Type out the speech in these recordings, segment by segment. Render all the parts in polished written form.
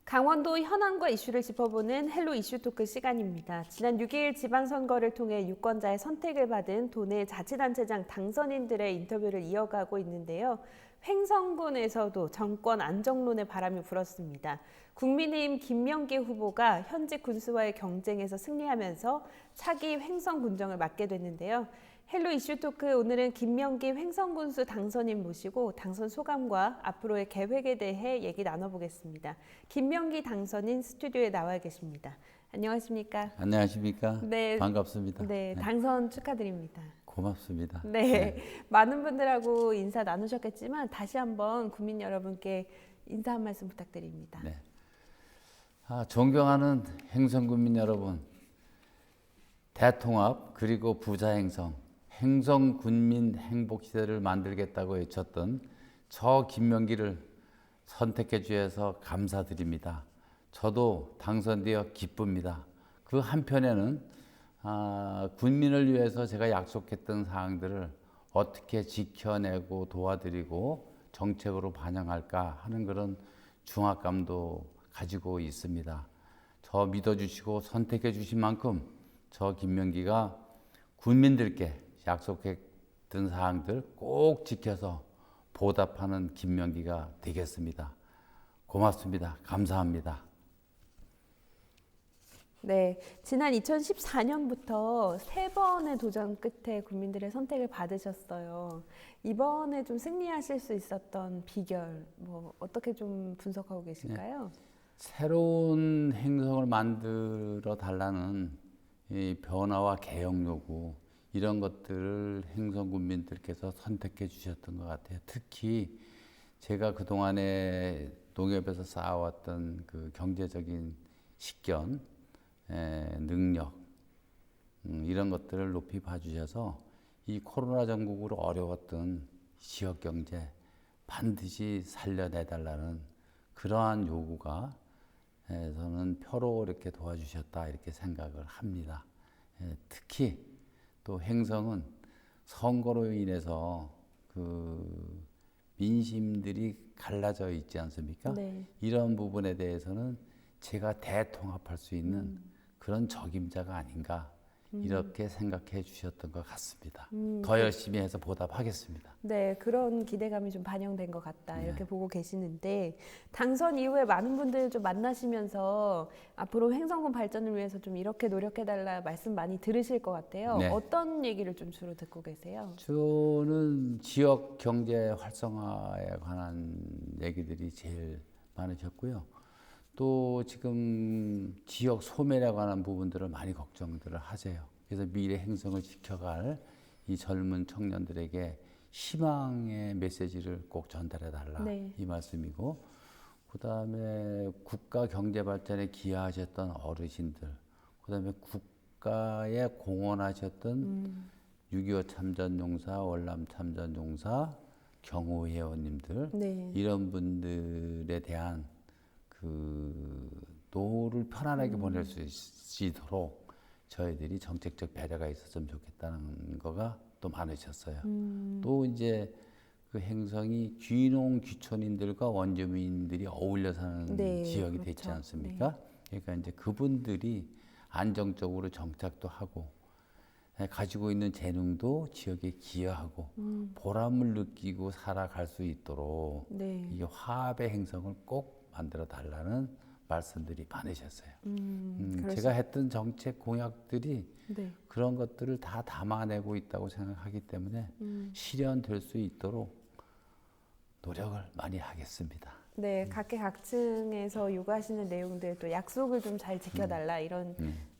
강원도 현안과 이슈를 짚어보는 헬로 이슈 토크 시간입니다. 지난 6일 지방선거를 통해 유권자의 선택을 받은 도내 자치단체장 당선인들의 인터뷰를 이어가고 있는데요. 횡성군에서도 정권 안정론의 바람이 불었습니다. 국민의힘 김명기 후보가 현직 군수와의 경쟁에서 승리하면서 차기 횡성군정을 맡게 됐는데요. 헬로 이슈 토크 오늘은 김명기 횡성군수 당선인 모시고 당선 소감과 앞으로의 계획에 대해 얘기 나눠보겠습니다. 김명기 당선인 스튜디오에 나와 계십니다. 안녕하십니까? 안녕하십니까? 네, 반갑습니다. 네, 당선 축하드립니다. 고맙습니다. 네, 많은 분들하고 인사 나누셨겠지만 다시 한번 국민 여러분께 인사 한 말씀 부탁드립니다. 네. 존경하는 행성군민 여러분, 대통합 그리고 부자행성, 행성군민 행복시대를 만들겠다고 외쳤던 저 김명기를 선택해 주셔서 감사드립니다. 저도 당선되어 기쁩니다. 그 한편에는 군민을 위해서 제가 약속했던 사항들을 어떻게 지켜내고 도와드리고 정책으로 반영할까 하는 그런 중압감도 가지고 있습니다. 저 믿어주시고 선택해 주신 만큼 저 김명기가 군민들께 약속했던 사항들 꼭 지켜서 보답하는 김명기가 되겠습니다. 고맙습니다. 감사합니다. 네, 지난 2014년부터 세 번의 도전 끝에 국민들의 선택을 받으셨어요. 이번에 좀 승리하실 수 있었던 비결, 어떻게 좀 분석하고 계실까요? 새로운 행성을 만들어 달라는 이 변화와 개혁 요구 이런 것들을 행성 군민들께서 선택해 주셨던 것 같아요. 특히 제가 그동안에 농협에서 쌓아왔던 그 경제적인 식견, 능력 이런 것들을 높이 봐주셔서 이 코로나 전국으로 어려웠던 지역 경제 반드시 살려내달라는 그러한 요구가 저는 표로 이렇게 도와주셨다 이렇게 생각을 합니다. 특히 또 행성은 선거로 인해서 그 민심들이 갈라져 있지 않습니까? 네. 이런 부분에 대해서는 제가 대통합할 수 있는 그런 적임자가 아닌가 이렇게 생각해 주셨던 것 같습니다. 더 열심히 해서 보답하겠습니다. 네, 그런 기대감이 좀 반영된 것 같다. 네. 이렇게 보고 계시는데, 당선 이후에 많은 분들 좀 만나시면서 앞으로 횡성군 발전을 위해서 좀 이렇게 노력해달라 말씀 많이 들으실 것 같아요. 네. 어떤 얘기를 좀 주로 듣고 계세요? 저는 지역 경제 활성화에 관한 얘기들이 제일 많으셨고요. 또 지금 지역 소멸에 관한 부분들을 많이 걱정들을 하세요. 그래서 미래 행성을 지켜갈 이 젊은 청년들에게 희망의 메시지를 꼭 전달해 달라 네. 이 말씀이고, 그다음에 국가 경제 발전에 기여하셨던 어르신들, 그다음에 국가에 공헌하셨던 6.25 참전용사, 월남 참전용사, 경호회원님들 네. 이런 분들에 대한 그 노후를 편안하게 보낼 수 있도록 저희들이 정책적 배려가 있었으면 좋겠다는 거가 또 많으셨어요. 또 이제 그 행성이 귀농 귀촌인들과 원주민들이 어울려 사는 네, 지역이 그렇죠. 됐지 않습니까? 그러니까 이제 그분들이 안정적으로 정착도 하고 가지고 있는 재능도 지역에 기여하고 보람을 느끼고 살아갈 수 있도록 네. 이게 화합의 행성을 꼭 만들어 달라는 말씀들이 많으셨어요. 제가 했던 정책 공약들이 네. 그런 것들을 다 담아내고 있다고 생각하기 때문에 실현될 수 있도록 노력을 많이 하겠습니다. 네, 각계각층에서 요구하시는 내용들 또 약속을 좀 잘 지켜달라 이런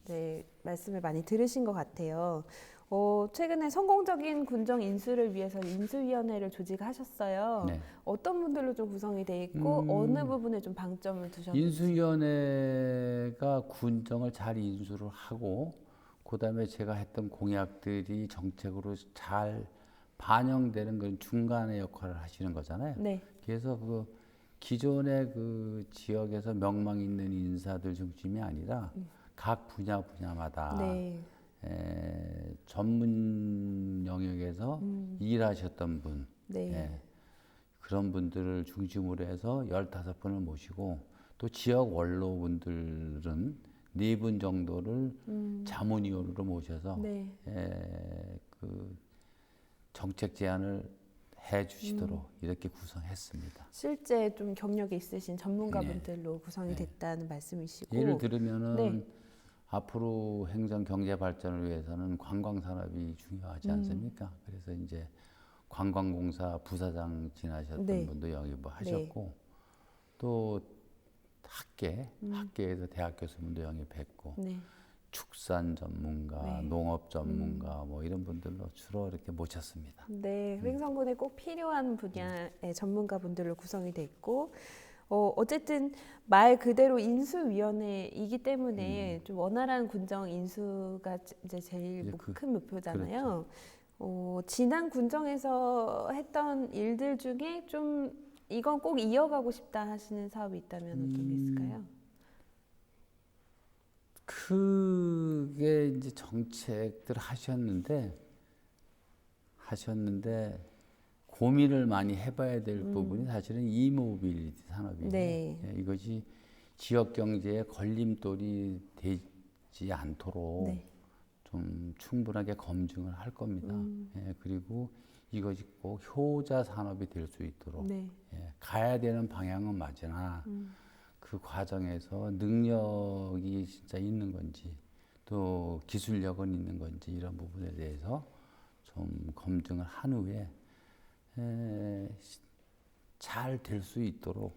네, 말씀을 많이 들으신 것 같아요. 최근에 성공적인 군정 인수를 위해서 인수위원회를 조직하셨어요. 네. 어떤 분들로 좀 구성이 돼 있고 어느 부분에 좀 방점을 두셨는지. 인수위원회가 군정을 잘 인수를 하고 그다음에 제가 했던 공약들이 정책으로 잘 반영되는 건 중간의 역할을 하시는 거잖아요. 네. 그래서 그 기존의 그 지역에서 명망 있는 인사들 중심이 아니라 각 분야마다 네. 전문 영역에서 일하셨던 분, 네. 그런 분들을 중심으로 해서 15분을 모시고 또 지역 원로분들은 4분 정도를 자문위원으로 모셔서 네. 그 정책 제안을 해주시도록 이렇게 구성했습니다. 실제 좀 경력이 있으신 전문가분들로 구성이 됐다는 말씀이시고. 예를 들면은 네. 앞으로 행정 경제 발전을 위해서는 관광 산업이 중요하지 않습니까? 그래서 이제 관광공사 부사장 지나셨던 네. 분도 영입을 하셨고 또 학계에서 대학 교수분도 영입했고 네. 축산 전문가, 네. 농업 전문가 뭐 이런 분들로 주로 이렇게 모셨습니다. 네, 횡성군에 꼭 필요한 분야의 전문가분들로 구성이 돼 있고, 어쨌든 말 그대로 인수위원회이기 때문에 좀 원활한 군정 인수가 이제 제일 이제 큰 목표잖아요. 지난 군정에서 했던 일들 중에 좀 이건 꼭 이어가고 싶다 하시는 사업이 있다면 어떤 게 있을까요? 크게 이제 정책들 하셨는데 고민을 많이 해봐야 될 부분이 사실은 이모빌리티 산업이에요. 네. 이것이 지역 경제에 걸림돌이 되지 않도록 네. 좀 충분하게 검증을 할 겁니다. 그리고 이것이 꼭 효자 산업이 될 수 있도록 네. 가야 되는 방향은 맞으나 그 과정에서 능력이 진짜 있는 건지 또 기술력은 있는 건지 이런 부분에 대해서 좀 검증을 한 후에 잘 될 수 있도록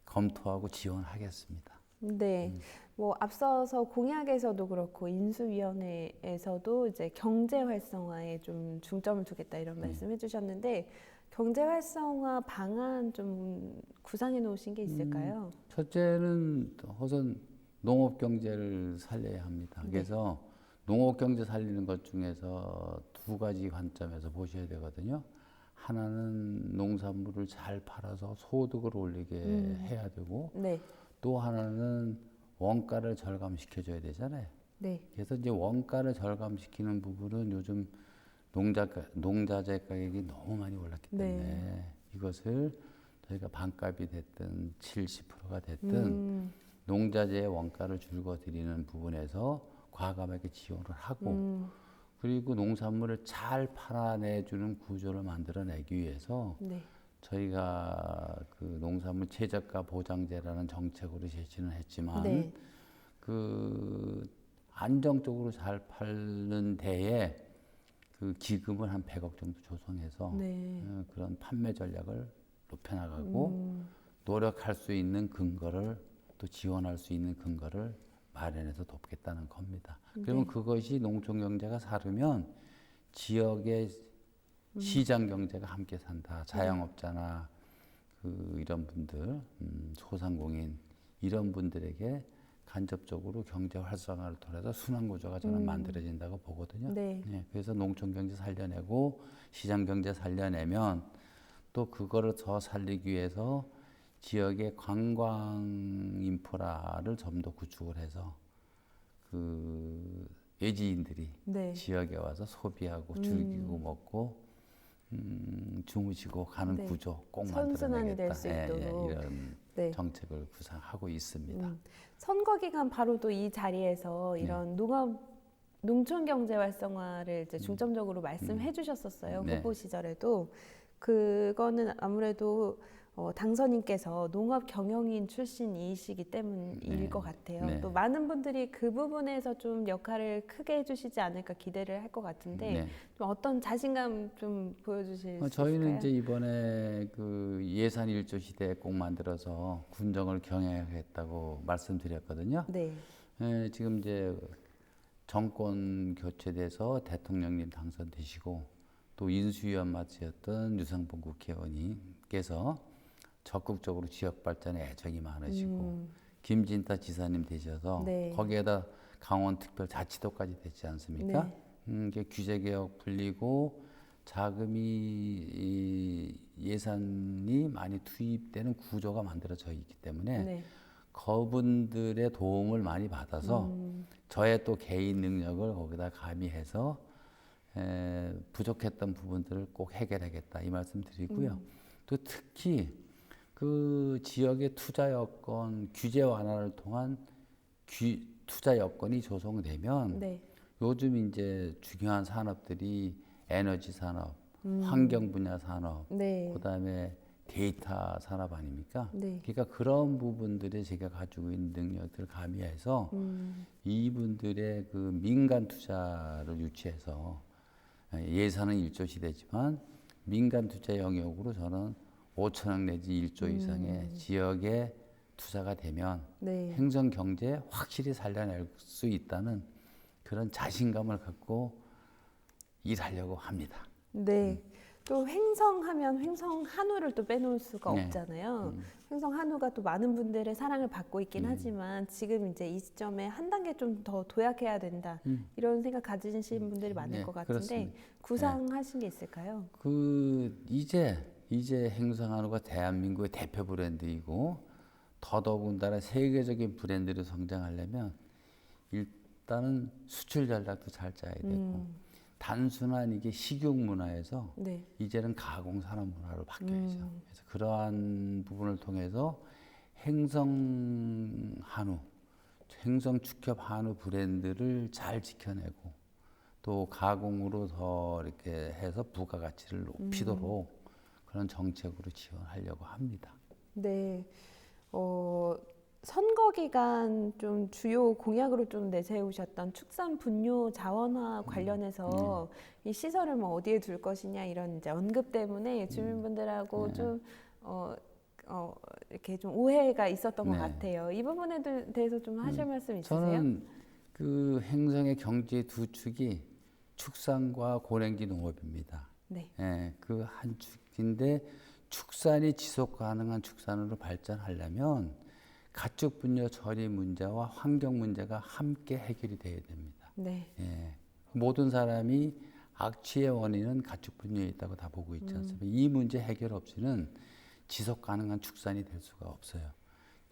검토하고 지원하겠습니다. 네, 뭐 앞서서 공약에서도 그렇고 인수위원회에서도 이제 경제 활성화에 좀 중점을 두겠다 이런 말씀해 주셨는데 경제 활성화 방안 좀 구상해 놓으신 게 있을까요? 첫째는 우선 농업 경제를 살려야 합니다. 그래서 농업 경제 살리는 것 중에서 2가지 관점에서 보셔야 되거든요. 하나는 농산물을 잘 팔아서 소득을 올리게 해야 되고 네, 또 하나는 원가를 절감시켜줘야 되잖아요. 네, 그래서 이제 원가를 절감시키는 부분은 요즘 농자재 가격이 너무 많이 올랐기 때문에 이것을 저희가 반값이 됐든 70%가 됐든 농자재의 원가를 줄여드리는 부분에서 과감하게 지원을 하고 그리고 농산물을 잘 팔아내주는 구조를 만들어내기 위해서 네, 저희가 그 농산물 최저가 보장제라는 정책으로 제시는 했지만 네, 그 안정적으로 잘 팔는 데에 그 기금을 한 100억 정도 조성해서 네, 그런 판매 전략을 높여나가고 노력할 수 있는 근거를 또 지원할 수 있는 근거를 마련해서 돕겠다는 겁니다. 그러면 그것이 농촌 경제가 살으면 지역의 시장 경제가 함께 산다. 자영업자나 그 이런 분들, 소상공인 이런 분들에게 간접적으로 경제 활성화를 통해서 순환 구조가 저는 만들어진다고 보거든요. 네. 그래서 농촌 경제 살려내고 시장 경제 살려내면 또 그거를 더 살리기 위해서 지역의 관광 인프라를 좀 더 구축을 해서 그 외지인들이 네. 지역에 와서 소비하고 즐기고 먹고 주무시고 가는 네. 구조 꼭 선순환이 만들어내겠다. 될 수 있도록. 이런 네. 정책을 구상하고 있습니다. 선거 기간 바로 또 이 자리에서 이런 농촌 경제 활성화를 이제 중점적으로 말씀해 주셨었어요. 네. 후보 시절에도. 그거는 아무래도 당선인께서 농업 경영인 출신이시기 때문일 것 같아요. 네. 또 많은 분들이 그 부분에서 좀 역할을 크게 해주시지 않을까 기대를 할 것 같은데 좀 어떤 자신감 좀 보여주실 수 저희는 있을까요? 이제 이번에 그 예산 1조 시대에 꼭 만들어서 군정을 경영하겠다고 말씀드렸거든요. 네. 지금 이제 정권 교체돼서 대통령님 당선되시고 또 인수위원 맡으셨던 유상봉 국회의원님께서 적극적으로 지역 발전에 애정이 많으시고 김진타 지사님 되셔서 네. 거기에다 강원특별자치도까지 됐지 않습니까? 이게 규제개혁 풀리고 자금이 예산이 많이 투입되는 구조가 만들어져 있기 때문에 그분들의 도움을 많이 받아서 저의 또 개인 능력을 거기다 가미해서 부족했던 부분들을 꼭 해결하겠다 이 말씀 드리고요. 또 특히 그 지역의 투자 여건, 규제 완화를 통한 투자 여건이 조성되면 네. 요즘 이제 중요한 산업들이 에너지 산업, 환경 분야 산업, 네. 그다음에 데이터 산업 아닙니까? 네. 그러니까 그런 부분들이 제가 가지고 있는 능력들을 가미해서 이분들의 그 민간 투자를 유치해서 예산은 1조 시대지만 민간 투자 영역으로 저는 5천억 내지 1조 이상의 지역에 투자가 되면 네. 행정 경제 확실히 살려낼 수 있다는 그런 자신감을 갖고 일하려고 합니다. 네. 또 횡성하면 횡성 한우를 또 빼놓을 수가 네. 없잖아요. 횡성 한우가 또 많은 분들의 사랑을 받고 있긴 하지만 지금 이제 이 시점에 한 단계 좀 더 도약해야 된다. 이런 생각 가지신 분들이 많을 네, 것 같은데 그렇습니다. 구상하신 게 있을까요? 그 이제 행성 한우가 대한민국의 대표 브랜드이고 더더군다나 세계적인 브랜드로 성장하려면 일단은 수출 전략도 잘 짜야 되고 단순한 이게 식육 문화에서 네. 이제는 가공 산업 문화로 바뀌어야죠. 그래서 그러한 부분을 통해서 행성 한우, 행성 축협 한우 브랜드를 잘 지켜내고 또 가공으로 더 이렇게 해서 부가가치를 높이도록 그런 정책으로 지원하려고 합니다. 네. 선거 기간 좀 주요 공약으로 좀 내세우셨던 축산 분뇨 자원화 관련해서 이 시설을 뭐 어디에 둘 것이냐 이런 이제 언급 때문에 주민분들하고 좀 이렇게 좀 오해가 있었던 것 네. 같아요. 이 부분에 대해서 좀 하실 말씀 있으세요? 저는 그 행성의 경제 두 축이 축산과 고랭기 농업입니다. 네. 예, 그 한 축인데 축산이 지속 가능한 축산으로 발전하려면 가축 분뇨 처리 문제와 환경 문제가 함께 해결이 돼야 됩니다. 네. 예, 모든 사람이 악취의 원인은 가축 분뇨에 있다고 다 보고 있지 않습니까? 이 문제 해결 없이는 지속 가능한 축산이 될 수가 없어요.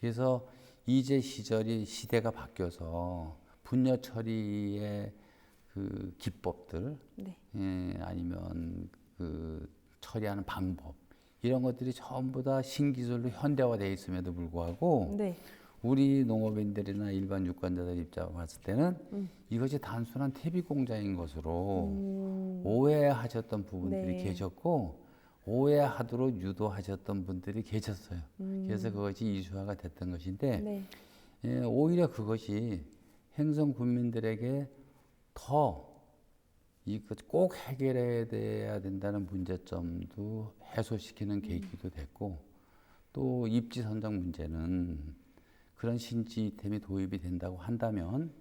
그래서 이제 시대가 바뀌어서 분뇨 처리의 그 기법들, 네. 아니면 그 처리하는 방법 이런 것들이 전부 다 신기술로 현대화되어 있음에도 불구하고 네. 우리 농업인들이나 일반 유권자들 입장을 봤을 때는 이것이 단순한 퇴비 공장인 것으로 오해하셨던 부분들이 네. 계셨고 오해하도록 유도하셨던 분들이 계셨어요. 그래서 그것이 이슈화가 됐던 것인데 네. 오히려 그것이 행성 군민들에게 더 이것 꼭 해결해야 돼야 된다는 문제점도 해소시키는 계기도 됐고 또 입지 선정 문제는 그런 신시스템이 도입이 된다고 한다면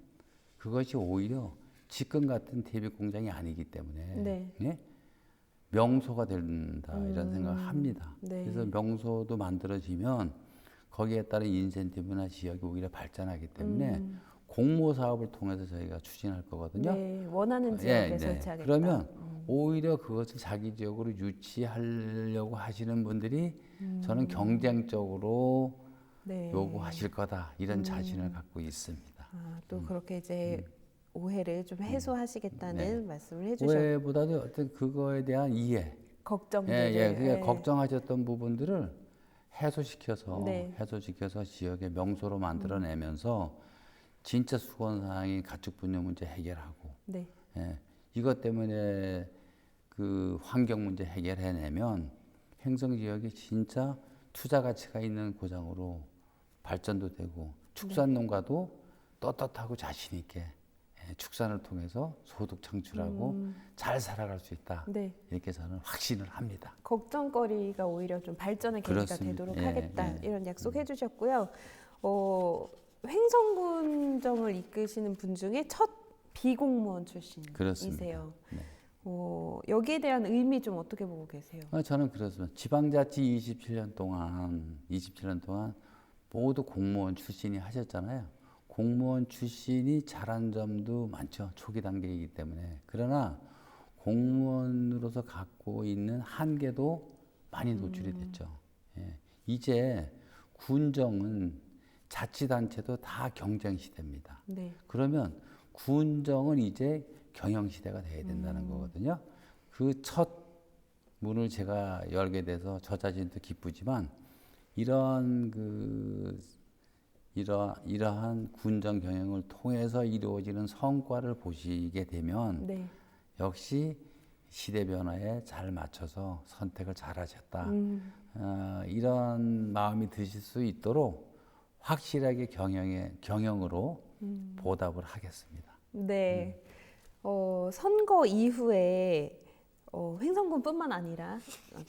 그것이 오히려 지금 같은 퇴비 공장이 아니기 때문에 네. 예? 명소가 된다 이런 생각을 합니다. 네. 그래서 명소도 만들어지면 거기에 따른 인센티브나 지역이 오히려 발전하기 때문에 공모 사업을 통해서 저희가 추진할 거거든요. 네. 원하는 지역에 설치하겠다. 그러면 오히려 그것을 자기 지역으로 유치하려고 하시는 분들이 저는 경쟁적으로 네. 요구하실 거다 이런 자신을 갖고 있습니다. 또 그렇게 이제 오해를 좀 해소하시겠다는 말씀을 해주셨고 오해보다도 어떤 그거에 대한 이해, 걱정들을 그게 걱정하셨던 부분들을 해소시켜서 네. 지역의 명소로 만들어내면서 진짜 수건사항인 가축 분뇨 문제 해결하고 네. 이것 때문에 그 환경 문제 해결해내면 행성 지역이 진짜 투자 가치가 있는 고장으로 발전도 되고 축산 농가도 떳떳하고 자신 있게 축산을 통해서 소득 창출하고 잘 살아갈 수 있다. 네. 이렇게 저는 확신을 합니다. 걱정거리가 오히려 좀 발전의 계기가 그렇습니다. 되도록 예, 하겠다 예. 이런 약속해 주셨고요. 횡성군정을 이끄시는 분 중에 첫 비공무원 출신이세요. 그렇습니다. 네. 여기에 대한 의미 좀 어떻게 보고 계세요? 저는 그렇습니다. 지방자치 27년 동안 모두 공무원 출신이 하셨잖아요. 공무원 출신이 잘한 점도 많죠. 초기 단계이기 때문에. 그러나 공무원으로서 갖고 있는 한계도 많이 노출이 됐죠. 이제 군정은 자치단체도 다 경쟁 시대입니다. 네. 그러면 군정은 이제 경영 시대가 돼야 된다는 거거든요. 그 첫 문을 제가 열게 돼서 저 자신도 기쁘지만 이러한 이러한 군정 경영을 통해서 이루어지는 성과를 보시게 되면 네. 역시 시대 변화에 잘 맞춰서 선택을 잘하셨다. 이런 마음이 드실 수 있도록 확실하게 경영으로 보답을 하겠습니다. 네. 선거 이후에 횡성군뿐만 아니라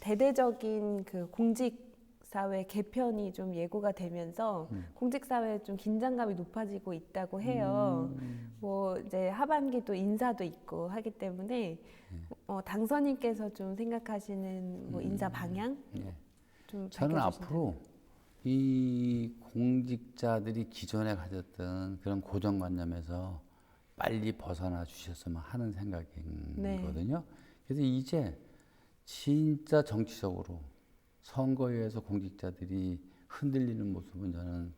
대대적인 그 공직사회 개편이 좀 예고가 되면서 공직사회에 좀 긴장감이 높아지고 있다고 해요. 뭐 이제 하반기 또 인사도 있고 하기 때문에 당선인께서 좀 생각하시는 뭐 인사 방향 예. 좀 저는 밝혀주신다면. 앞으로 이 공직자들이 기존에 가졌던 그런 고정관념에서 빨리 벗어나 주셨으면 하는 생각이거든요. 그래서 이제 진짜 정치적으로 선거에 의해서 공직자들이 흔들리는 모습은 저는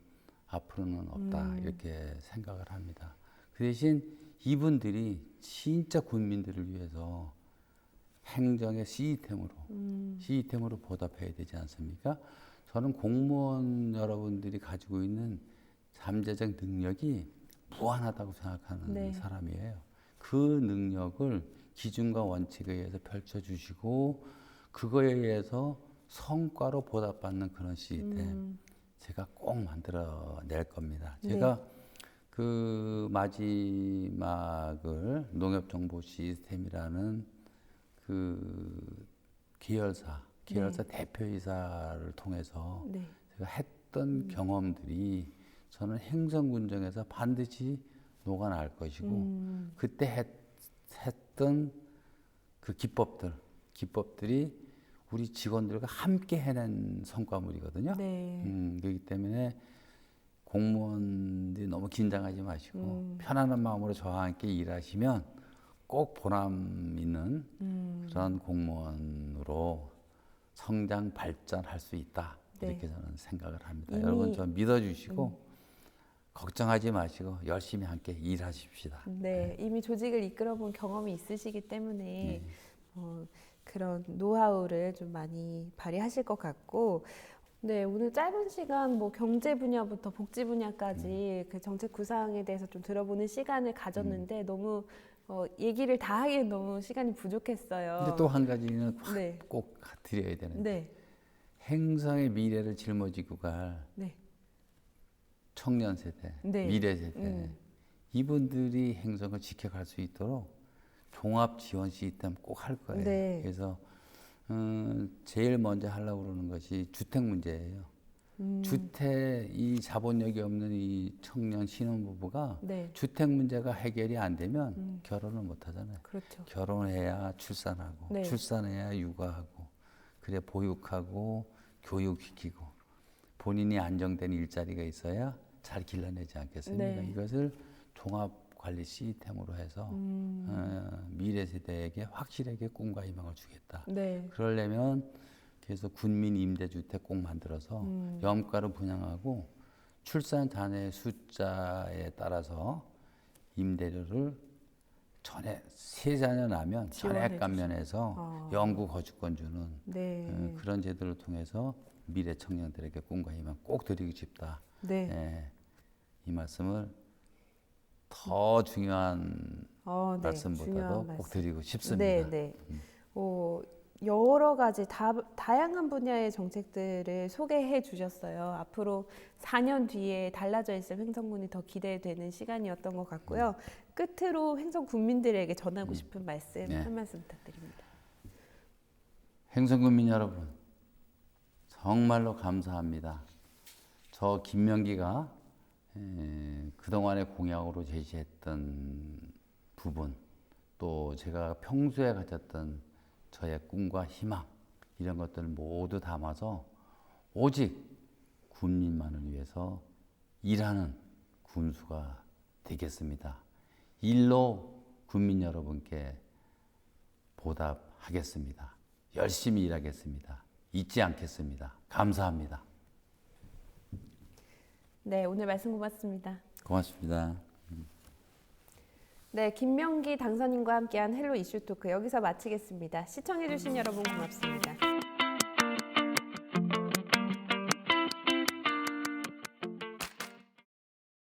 앞으로는 없다 이렇게 생각을 합니다. 그 대신 이분들이 진짜 국민들을 위해서 행정의 시스템으로 보답해야 되지 않습니까? 저는 공무원 여러분들이 가지고 있는 잠재적 능력이 무한하다고 생각하는 네. 사람이에요. 그 능력을 기준과 원칙에 의해서 펼쳐주시고 그거에 의해서 성과로 보답받는 그런 시스템 제가 꼭 만들어낼 겁니다. 네. 제가 그 마지막을 농협정보 시스템이라는 그 계열사 대표이사를 통해서 네. 제가 했던 경험들이 저는 행정군정에서 반드시 녹아날 것이고 그때 했던 그 기법들이 우리 직원들과 함께 해낸 성과물이거든요. 네. 그렇기 때문에 공무원들이 너무 긴장하지 마시고 편안한 마음으로 저와 함께 일하시면 꼭 보람 있는 그런 공무원으로 성장 발전할 수 있다. 네. 이렇게 저는 생각을 합니다. 이미- 여러분 좀 믿어주시고 걱정하지 마시고 열심히 함께 일하십시다. 네, 이미 조직을 이끌어본 경험이 있으시기 때문에 네. 그런 노하우를 좀 많이 발휘하실 것 같고, 네, 오늘 짧은 시간 뭐 경제 분야부터 복지 분야까지 그 정책 구상에 대해서 좀 들어보는 시간을 가졌는데 너무 얘기를 다 하기엔 너무 시간이 부족했어요. 근데 또 한 가지는 네, 꼭 드려야 되는데 네, 행성의 미래를 짊어지고 갈 네, 청년 세대, 네. 미래 세대 이분들이 행성을 지켜갈 수 있도록 종합 지원 시스템 꼭 할 거예요. 네. 그래서 제일 먼저 하려고 그러는 것이 주택 문제예요. 주택 이 자본력이 없는 이 청년 신혼부부가 네, 주택 문제가 해결이 안 되면 결혼을 못 하잖아요. 그렇죠. 결혼해야 출산하고 네. 출산해야 육아하고 그래 보육하고 교육시키고 본인이 안정된 일자리가 있어야 잘 길러내지 않겠습니까? 네. 이것을 종합 관리 시스템으로 해서 미래 세대에게 확실하게 꿈과 희망을 주겠다. 네, 그러려면 그래서 군민 임대주택 꼭 만들어서 영가로 분양하고 출산 자녀의 숫자에 따라서 임대료를 세 자녀 나면 지원해 전액 감면해서 영구 거주권 주는 네, 그런 제도를 통해서 미래 청년들에게 꿈과 희망 꼭 드리고 싶다. 네. 예, 이 말씀을 더 중요한 네, 말씀보다도 중요한 꼭 말씀. 드리고 싶습니다. 네, 네. 여러 가지 다양한 분야의 정책들을 소개해 주셨어요. 앞으로 4년 뒤에 달라져 있을 횡성군이 더 기대되는 시간이었던 것 같고요. 끝으로 횡성 군민들에게 전하고 싶은 말씀 네. 한 말씀 부탁드립니다. 행성군민 여러분, 정말로 감사합니다. 저 김명기가 그동안의 공약으로 제시했던 부분, 또 제가 평소에 가졌던 저의 꿈과 희망, 이런 것들을 모두 담아서 오직 군민만을 위해서 일하는 군수가 되겠습니다. 일로 군민 여러분께 보답하겠습니다. 열심히 일하겠습니다. 잊지 않겠습니다. 감사합니다. 네, 오늘 말씀 고맙습니다. 고맙습니다. 네, 김명기 당선인과 함께한 헬로 이슈 토크 여기서 마치겠습니다. 시청해주신 여러분 고맙습니다.